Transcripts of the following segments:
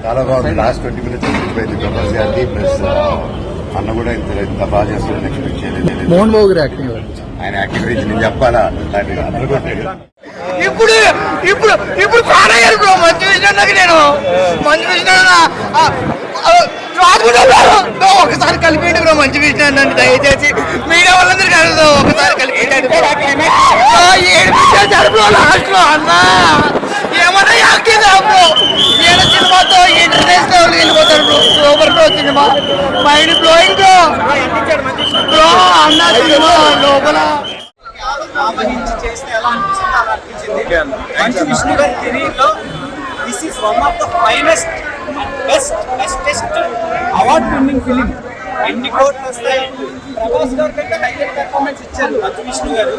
చాలా బాగుంది. Last 20 minutes అయిపోయింది ప్రభాస్ గారికి. ప్లస్ అన్న కూడా ఇంత బాగా చేస్తారని ఎక్స్పెక్ట్ చేయలేదు. మోహన్ బాబు గారి యాక్టింగ్, ఆయన యాక్టింగ్ గురించి నేను చెప్పాలా? ఇప్పుడు ఇప్పుడు ఇప్పుడు పాడయ్యారు బ్రో. మంచి విషయం నేను మంచి విషయం ఒకసారి కలిపేయండి బ్రో. మంచి విషయం నన్ను దయచేసి మీడియా వాళ్ళందరూ కలుగుతాం. ఒకసారి కలిపేయండి. ఏడిపించారు బ్రో లాస్ట్ లో. అన్నా ఏమన్నా యాక్టింగ్ బ్రో. ఈయన సినిమాతో ఇంటర్నేషనల్ వెళ్ళిపోతారు bro. Super bro cinema. Mind blowing bro. Bro అన్న సినిమా లోపల ఆమహించి చేస్తే ఎలా అనిపించింది అలా అనిపించింది. మంచు విష్ణు గారి కెరీర్ లో this is one of the finest bestest award winning film. ఎన్ని కోట్లు వస్తాయి. ప్రభాస్ గారి కంటే హైలైట్ పెర్ఫార్మెన్స్ ఇచ్చారు మంచు విష్ణు గారు.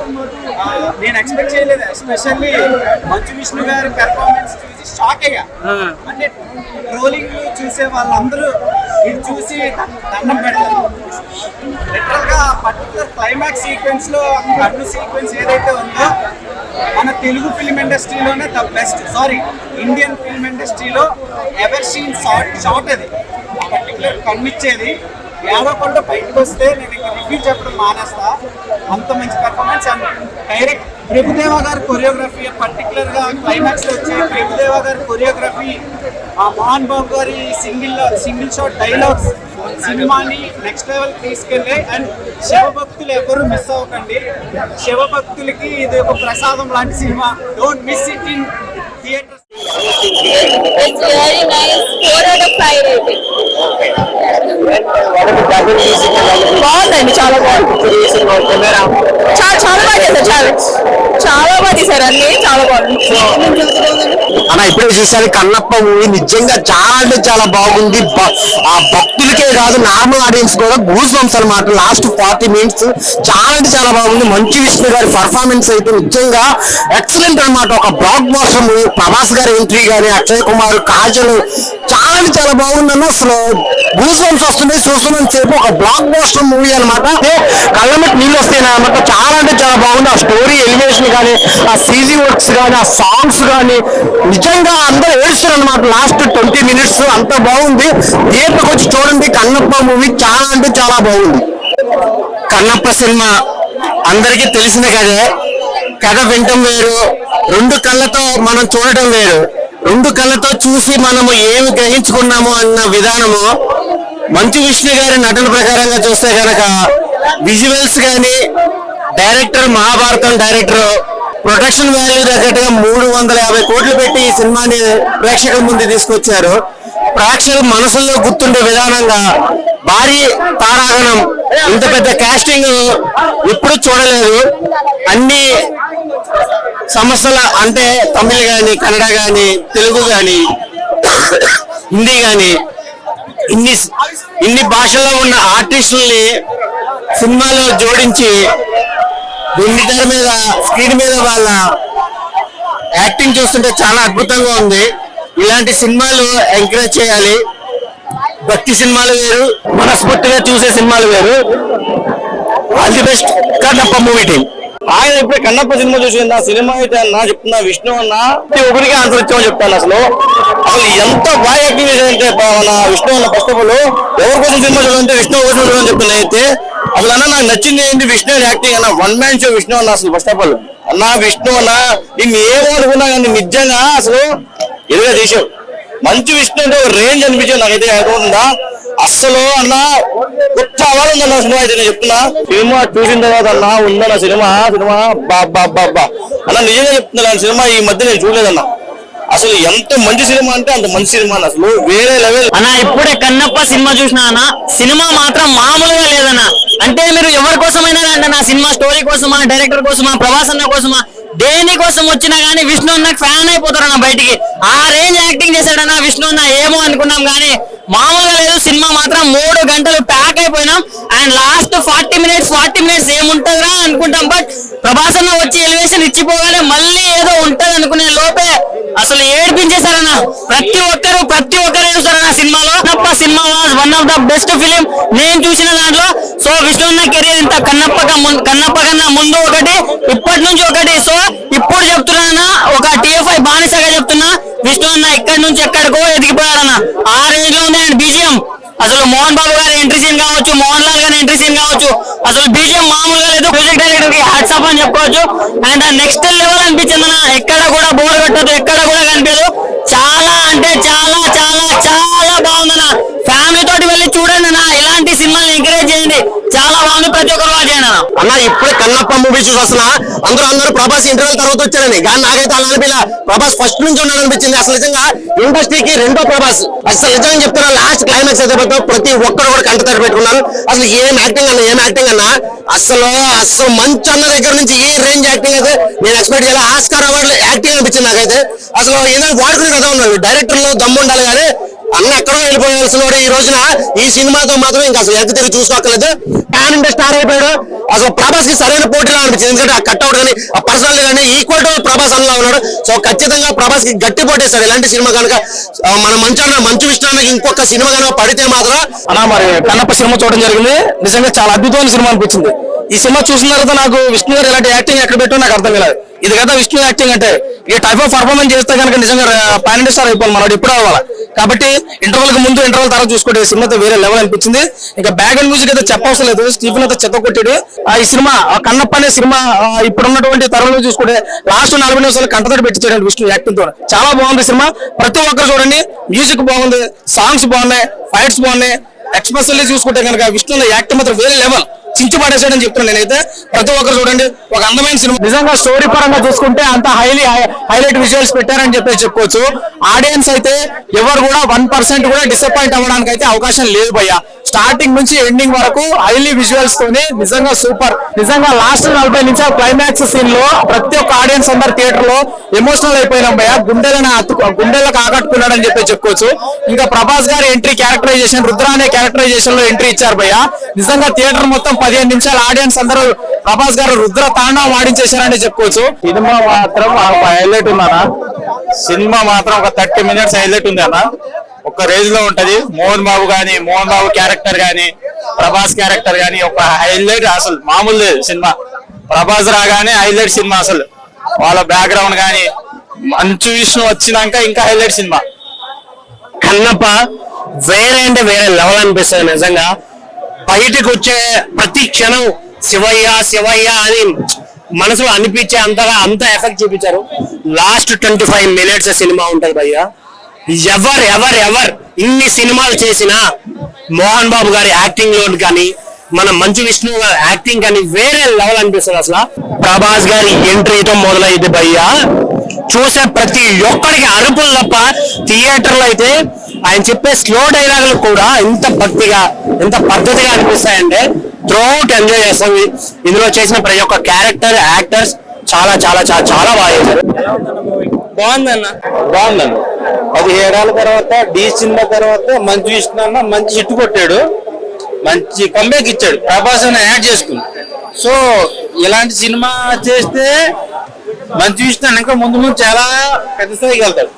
నేను ఎక్స్పెక్ట్ చేయలేదు. ఎస్పెషల్లీ మంచు విష్ణు గారి పెర్ఫార్మెన్స్ చూసి షాక్ అయ్యా. అంటే ట్రోలింగ్ చూసే వాళ్ళందరూ ఇది చూసి దండం పెడతారు. లిటరల్ గా పర్టికులర్ క్లైమాక్స్ సీక్వెన్స్ లో కన్ను సీక్వెన్స్ ఏదైతే ఉందో మన తెలుగు ఫిల్మ్ ఇండస్ట్రీలోనే the best. Sorry, Indian film ఇండస్ట్రీలో ఎవర్ సీన్ షార్ట్ అది. ఆ పర్టికులర్ కన్నిచ్చేది ఏడవకుండా బయటకు వస్తే నేను ఇంకా రివ్యూ చెప్పడం మానేస్తా. అంత మంచి పెర్ఫార్మెన్స్. అండ్ డైరెక్ట్ ప్రభుదేవా గారి కొరియోగ్రఫీ, పర్టికులర్ గా క్లైమాక్స్ లో వచ్చే ప్రభుదేవా గారి కొరియోగ్రఫీ, ఆ మోహన్ బాబు గారి సింగిల్ షాట్ డైలాగ్స్ సినిమాని నెక్స్ట్ లెవెల్ తీసుకెళ్ళి. అండ్ శివభక్తులు ఎవరు మిస్ అవ్వకండి. శివభక్తులకి ఇది ఒక ప్రసాదం లాంటి cinema. Don't miss it in theatres. It's very nice. 4 out of 5 rating. బాగుందండి, చాలా బాగుంది. చాలా బాగా తీశారు అన్ని. చాలా బాగుంది అన్న. ఇప్పుడే చూసాను కన్నప్ప మూవీ. నిజంగా చాలా అంటే చాలా బాగుంది. ఆ భక్తులకే కాదు నార్మల్ ఆడియన్స్ కూడా గూస్ బంప్స్ అనమాట. లాస్ట్ 40 minutes చాలా అంటే చాలా బాగుంది. మంచు విష్ణు గారి పర్ఫార్మెన్స్ అయితే నిజంగా ఎక్సలెంట్ అనమాట. ఒక బ్లాక్ బాస్టర్ మూవీ. ప్రభాస్ గారి ఎంట్రీ కానీ, అక్షయ్ కుమార్, కాజల్ చాలా అంటే చాలా బాగుందన్న. అసలు గూస్ బంప్స్ వస్తుంది చూస్తున్నాను సేపు. ఒక బ్లాక్ బాస్టర్ మూవీ అనమాట. కళ్ళమెట్ నీళ్ళు వస్తాయి అనమాట. చాలా అంటే చాలా బాగుంది. ఆ స్టోరీ ఎలివేషన్ కానీ, ఆ సీజీ వర్క్స్ కానీ, ఆ సాంగ్స్ కానీ నిజంగా అందరూ ఏడుస్తారు అనమాట. లాస్ట్ 20 minutes అంత బాగుంది. థియేటర్కి వచ్చి చూడండి కన్నప్ప మూవీ. చాలా అంటే చాలా బాగుంది. కన్నప్ప సినిమా అందరికీ తెలిసిన కథే. కథ వింటం వేరు, రెండు కళ్ళతో మనం చూడటం వేరు. రెండు కళ్ళతో చూసి మనము ఏమి గ్రహించుకున్నాము అన్న విధానము మంచు విష్ణు గారి నటన ప్రకారంగా చూస్తే కనుక విజువల్స్ కానీ, director Mahabharatam director production value తగ్గట్టుగా 350 కోట్లు పెట్టి ఈ సినిమాని ప్రేక్షకుల ముందు తీసుకొచ్చారు. ప్రేక్షకుల మనసుల్లో గుర్తుండే విధానంగా భారీ తారాగణం, ఇంత పెద్ద కాస్టింగ్ ఎప్పుడు చూడలేదు. అన్ని సమస్యల అంటే తమిళ కానీ, కన్నడ కానీ, తెలుగు కానీ, హిందీ కానీ ఇన్ని భాషల్లో ఉన్న ఆర్టిస్టుల్ని సినిమాలో జోడించి వెండితెర మీద, స్క్రీన్ మీద వాళ్ళ యాక్టింగ్ చూస్తుంటే చాలా అద్భుతంగా ఉంది. ఇలాంటి సినిమాలు ఎంకరేజ్ చేయాలి. భక్తి సినిమాలు వేరు, మనస్ఫూర్తిగా చూసే సినిమాలు వేరు. All the best Kannappa movie team. ఆయన ఇప్పుడు కన్నప్ప సినిమా చూసింది. ఆ సినిమా అయితే అన్న చెప్తున్నా, విష్ణు అన్న ఒకరికి ఆన్సర్ ఇచ్చామని చెప్తాను. అసలు ఎంత బాగా యాక్టింగ్ చేశారంటే మన విష్ణు అన్న. ఫస్ట్ ఆఫ్ ఆల్ ఎవరి కోసం సినిమా చూడాలంటే విష్ణు కోసం చూడాలని చెప్తున్నా. అయితే అసలు అన్న నాకు నచ్చింది ఏంటి విష్ణు యాక్టింగ్ అన్న. 1 man షో విష్ణు అన్న. అసలు ఫస్ట్ ఆఫ్ ఆల్ అన్న విష్ణు అన్న నేను ఏమనుకున్నా కానీ నిజంగా అసలు ఎదురుగా తీసావు. మంచు విష్ణు అంటే ఒక రేంజ్ అనిపించింది నాకైతే. అనుకుంటుందా అస్సలు అన్న కొత్త అవార్డు ఉందన్న సినిమా అయితే నేను చెప్తున్నా. సినిమా చూసిన తర్వాత అన్న ఉందన్న సినిమా బాబా అన్న. నిజంగా చెప్తున్నా సినిమా ఈ మధ్య నేను చూడలేదన్న. అసలు ఎంత మంచి సినిమా అంటే అంత మంచి సినిమా అన్న. అసలు వేరే లెవెల్ అన్న. ఇప్పుడే కన్నప్ప సినిమా చూసినా అన్న. సినిమా మాత్రం మామూలుగా లేదన్న. అంటే మీరు ఎవరి కోసమైనా అంటే నా సినిమా స్టోరీ కోసమా, డైరెక్టర్ కోసమా, ప్రభాస్ అన్న కోసమా, దేనికోసం వచ్చినా గానీ విష్ణు అన్న ఫ్యాన్ అయిపోతారన్న బయటికి. ఆ రేంజ్ యాక్టింగ్ చేశాడన్న విష్ణు అన్న. ఏమో అనుకున్నాం కానీ మామూలుగా లేదు. సినిమా మాత్రం 3 గంటలు ప్యాక్ అయిపోయింది. మర్చిపోయినాం. అండ్ లాస్ట్ 40 minutes ఏముంటదిరా అనుకుంటాం, బట్ ప్రభాస్ అన్న వచ్చి ఎలివేషన్ ఇచ్చిపోగానే మళ్ళీ ఏదో ఉంటది అనుకునే లోపే అసలు ఏడిపించేశారన్న. ప్రతి ఒక్కరు చూసారన్న సినిమాలో. Kannappa cinema was one of the best film నేను చూసిన దాంట్లో. సో విష్ణు అన్న కెరీర్ ఇంత కన్నప్ప కన్నా ముందు ఒకటి, ఇప్పటి నుంచి ఒకటి. సో ఇప్పుడు చెప్తున్నా, ఒక TFI బానిసగా చెప్తున్నా, విష్ణు అన్న ఎక్కడి నుంచి ఎక్కడికో ఎదిగిపోయాడన్న. ఆ రేంజ్ లో ఉంది. అండ్ బీజిఎం అసలు మోహన్ బాబు గారి ఎంట్రీ సీన్ కావచ్చు, మోహన్ లాల్ గారి ఎంట్రీ సీన్ కావచ్చు, అసలు బీజిఎం మామూలుగా లేదు. మ్యూజిక్ డైరెక్టర్ కి హ్యాట్స్ ఆఫ్ అని చెప్పుకోవచ్చు. అండ్ నెక్స్ట్ లెవెల్ అనిపించింది అన్న. ఎక్కడ కూడా బోర్ కొట్టదు, ఎక్కడ కూడా కనిపించదు. చాలా అంటే చాలా బాగుందన్న. ఫ్యామిలీ తోటి వెళ్ళి చూడండి అన్న. ఇలాంటి సినిమాలు ఎంకరేజ్ చేయండి, చాలా బాగుంది. ప్రతి ఒక్కరు వాచ్ చేయండి అన్న. ఇప్పుడే కన్నప్ప మూవీ చూసి వస్తున్నా, అందరూ ప్రభాస్ ఇంటర్వ్యూ తర్వాత వచ్చారని, కానీ నాకైతే అలా అనిపించలే. ప్రభాస్ ఫస్ట్ నుంచి ఉన్నాడు అనిపించింది. అసలు నిజంగా ఇండస్ట్రీకి రెండో ప్రభాస్. అసలు నిజంగా చెప్తున్నా, లాస్ట్ క్లైమాక్స్ అయితే ప్రతి ఒక్కరు కూడా కంట తడి పెట్టుకున్నారు. అసలు ఏం యాక్టింగ్ అన్న అసలు మంచి అన్న దగ్గర నుంచి ఈ రేంజ్ యాక్టింగ్ అయితే నేను ఎక్స్పెక్ట్ చేయాలి. ఆస్కార్ అవార్డు యాక్టింగ్ అనిపించింది నాకైతే. అసలు ఏదైనా వాడుకునే కథ ఉన్నాడు, డైరెక్టర్ లో దమ్ము ఉండాలి. కానీ అన్న ఎక్కడో వెళ్ళిపోయాల్సిన ఈ రోజున ఈ సినిమాతో మాత్రం ఇంకా అసలు ఎక్క తిరిగి చూసుకోకలేదు. ప్యాన్ ఇండియా స్టార్ అయిపోయాడు. అసలు ప్రభాస్ కి సరైన పోటీలా అనిపించింది. ఎందుకంటే ఆ కట్అవుట్ కానీ ఆ పర్సనాలిటీ కానీ ఈక్వల్ టు ప్రభాస్ అన్నలా ఉన్నాడు. సో ఖచ్చితంగా ప్రభాస్ కి గట్టి పోటీస్తాడు ఇలాంటి సినిమా కనుక. మన మంచు విష్ణుకి ఇంకొక సినిమా కనుక పడితే మాత్రం అన్న. మరి కన్నప్ప సినిమా చూడడం జరిగింది, నిజంగా చాలా అద్భుతమైన సినిమా అనిపించింది. ఈ సినిమా చూసిన తర్వాత నాకు విష్ణు గారు ఎలాంటి యాక్టింగ్ ఎక్కడ పెట్టో నాకు అర్థం కాలేదు. ఇది కదా విష్ణు యాక్టింగ్ అంటే. ఈ టైప్ ఆఫ్ పర్ఫార్మెన్స్ చేస్తే కనుక నిజంగా పాన్ ఇండియా స్టార్ అయిపోవాలి మనోడు ఇప్పుడు అవ్వాలి. కాబట్టి ఇంటర్వల్ కి ముందు ఇంటర్వల్ తర్వాత చూసుకుంటే సినిమాతో వేరే లెవెల్ అనిపించింది. ఇంకా బ్యాక్గ్రౌండ్ మ్యూజిక్ అయితే చెప్పవసరం లేదు, స్టీఫెన్ అయితే చెత్త కొట్టాడు. ఈ సినిమా కన్నప్ప అనే సినిమా ఇప్పుడు ఉన్నటువంటి తరంలో చూసుకుంటే లాస్ట్ 40 నిమిషాలు కంటతడి పెట్టించాడు విష్ణు యాక్టింగ్ తో. చాలా బాగుంది సినిమా, ప్రతి ఒక్కరు చూడండి. మ్యూజిక్ బాగుంది, సాంగ్స్ బాగున్నాయి, ఫైట్స్ బాగున్నాయి. ఎక్స్ప్రెసివ్లీ చూసుకుంటే కనుక విష్ణు యాక్టింగ్ మాత్రం వేరే లెవెల్, చించి పడేసాడని చెప్తున్నాను నేనైతే. ప్రతి ఒక్కరు చూడండి, ఒక అందమైన సినిమా. నిజంగా స్టోరీ పరంగా చూసుకుంటే అంత హైలైట్ విజువల్స్ పెట్టారని చెప్పుకోవచ్చు. ఆడియన్స్ అయితే ఎవరు కూడా 1% కూడా డిసప్పాయింట్ అవ్వడానికి అయితే అవకాశం లేదు భయ్య. స్టార్టింగ్ నుంచి ఎండింగ్ వరకు హైలీ విజువల్స్ తోనే నిజంగా సూపర్. నిజంగా లాస్ట్ 40 నిమిషాల క్లైమాక్స్ సీన్ లో ప్రతి ఒక్క ఆడియన్స్ అందరు థియేటర్ లో ఎమోషనల్ అయిపోయినాం భయ్య. గుండెలకు ఆకట్టుకున్నాడని చెప్పుకోవచ్చు. ఇంకా ప్రభాస్ గారి ఎంట్రీ క్యారెక్టరైజేషన్, రుద్ర అనే క్యారెక్టరైజేషన్ లో ఎంట్రీ ఇచ్చారు భయ్య. నిజంగా థియేటర్ మొత్తం 15 నిమిషాల ఆడియన్స్ అందరూ ప్రభాస్ గారు రుద్ర తాండవం ఆడించేశారని చెప్పుకోవచ్చు. సినిమా మాత్రం హైలైట్ ఉందన్న. సినిమా మాత్రం ఒక 30 minutes హైలైట్ ఉంది అన్న. ఒక రేంజ్ లో ఉంటది. మోహన్ బాబు క్యారెక్టర్ గానీ, ప్రభాస్ క్యారెక్టర్ గానీ ఒక హైలైట్. అసలు మామూలు లేదు సినిమా. ప్రభాస్ రాగానే హైలైట్ సినిమా. అసలు వాళ్ళ బ్యాక్గ్రౌండ్ గానీ, మంచు విష్ణు వచ్చినాక ఇంకా హైలైట్ సినిమా. కన్నప్ప వేరే అంటే వేరే లెవెల్ అనిపిస్తుంది నిజంగా. బయటకు వచ్చే ప్రతి క్షణం శివయ్య అని మనసులో అనిపించే అంత ఎఫెక్ట్ చూపించారు. లాస్ట్ 25 minutes సినిమా ఉంటది భయ్య. ఎవరు ఇన్ని సినిమాలు చేసినా మోహన్ బాబు గారి యాక్టింగ్ లో కానీ, మన మంచు విష్ణు గారి యాక్టింగ్ కానీ వేరే లెవెల్ అనిపిస్తుంది. అసలు ప్రభాస్ గారి ఎంట్రీతో మొదలైంది భయ్య. చూసే ప్రతి ఒక్కరికి అరుపులు తప్ప థియేటర్ లో అయితే ఆయన చెప్పే స్లో డైలాగులు కూడా ఎంత భక్తిగా, ఎంత పద్ధతిగా అనిపిస్తాయంటే త్రూఅవుట్ ఎంజాయ్ చేస్తాం. ఇందులో చేసిన ప్రతి ఒక్క క్యారెక్టర్, యాక్టర్స్ చాలా చాలా చాలా చాలా బాగా చేశారు. బాగుందన్న. 17 ఏళ్ళ తర్వాత డి సినిమా తర్వాత మంచు విష్ణు అన్న మంచి హిట్ కొట్టాడు, మంచి కంబ్యాక్ ఇచ్చాడు. ప్రభాస్ అన్న యాడ్ చేసుకుంది. సో ఇలాంటి సినిమా చేస్తే మంచు విష్ణు అన్న ఇంకా ముందు చాలా పెద్ద స్థాయికి వెళ్తాడు.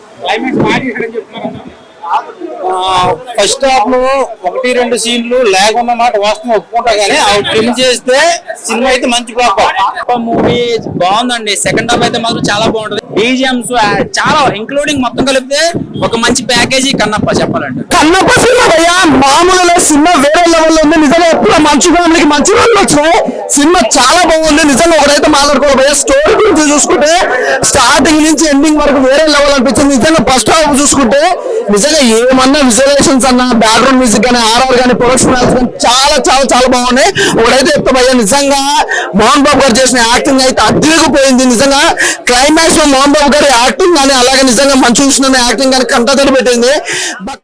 ఫస్ట్ హాఫ్ లో 1-2 సీన్లు లేకున్న మాట వాస్తవం ఒప్పుకుంటా, కానీ అవి ట్రిమ్ చేస్తే సినిమా అయితే మంచి మూవీ బాగుందండి. సెకండ్ హాఫ్ అయితే మాత్రం చాలా బాగుంటది. బీజిఎంస్ చాలా ఇంక్లూడింగ్ మొత్తం కలిపితే ఒక మంచి ప్యాకేజీ కన్నప్ప చెప్పాలంటే. కన్నప్ప సినిమా మామూలు సినిమా వేరే లెవెల్ ఉంది. నిజంగా ఎప్పుడు మంచి ఫ్యామిలీకి మంచి రోజులు వచ్చినాయి. సినిమా చాలా బాగుంది. నిజంగా ఒకరైతే మాట్లాడుకోవాలి. స్టోరీ గురించి చూసుకుంటే స్టార్టింగ్ నుంచి ఎండింగ్ వరకు వేరే లెవెల్ అనిపించింది. నిజంగా ఫస్ట్ హాఫ్ చూసుకుంటే నిజంగా ఏమన్నా విజువలైజేషన్స్ అన్న, బ్యాక్గ్రౌండ్ మ్యూజిక్ కానీ, ఆర్ఆర్ కానీ, ప్రొడక్షన్ కానీ చాలా చాలా చాలా బాగున్నాయి. ఒకడైతే చెప్తా నిజంగా మోహన్ బాబు గారు చేసిన యాక్టింగ్ అయితే అద్దరిపోయింది. నిజంగా క్లైమాక్స్ లో మోహన్ బాబు గారి యాక్టింగ్ కానీ, అలాగే నిజంగా మంచు విష్ణు యాక్టింగ్ కానీ కంటతడి పెట్టింది. బట్